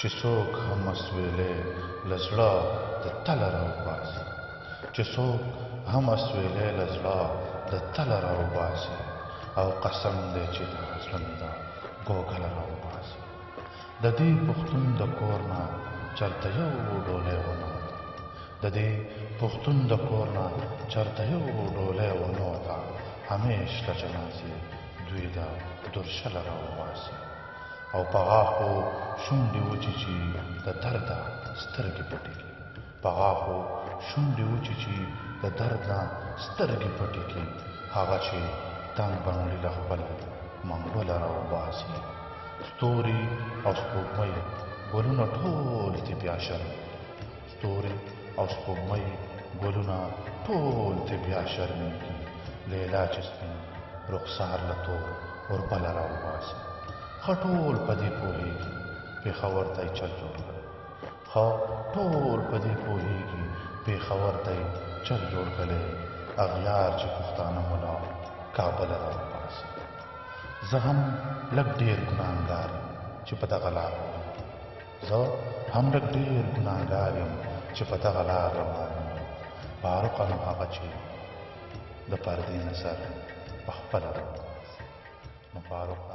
چې څوک هم اسویلې له زړه د تله راوباسي چې څوک هم اسویلې له زړه د تله راوباسي او قسم دی چې د زړه مې دا ګوګله راوباسي د دې پښتون د کور نه چرته یو ډولۍ ونوته د دې پښتون د کور نه چرته یو ډولۍ ونوته همیش له جنازې دوی د درشله راوباسي او په غاښو شونډې وچیچي د درده سترګې پټې کړي په غاښو شونډې وچیچي د درد نه سترګې پټې کړي هغه چې تنګ بنګړي له خپل منګوله راوباسي ستوري او سپوږمۍ ګلونه ټول دې بیا شرمېږي ستوري او سپوږمۍ ګلونه ټول دې بیا شرمېږي لیلا چې سپین رخسار له تور اوربله راوباسي ښه ټول په دې پوهېږي پېښور ته یې چل جوړ کړی ښه ټول په دې پوهېږي پېښور ته یې چل جوړ کړی اغیار چې پښتانه ملا کابله راوباسي زه هم لږ ډېر ګناهګار یم چې په دغه لار زه هم لږ ډېر ګناهګار یم چې په دغه لار روان یم فاروقه نو هغه چې د پردې نظر په خپله راوباسي نو فاروقه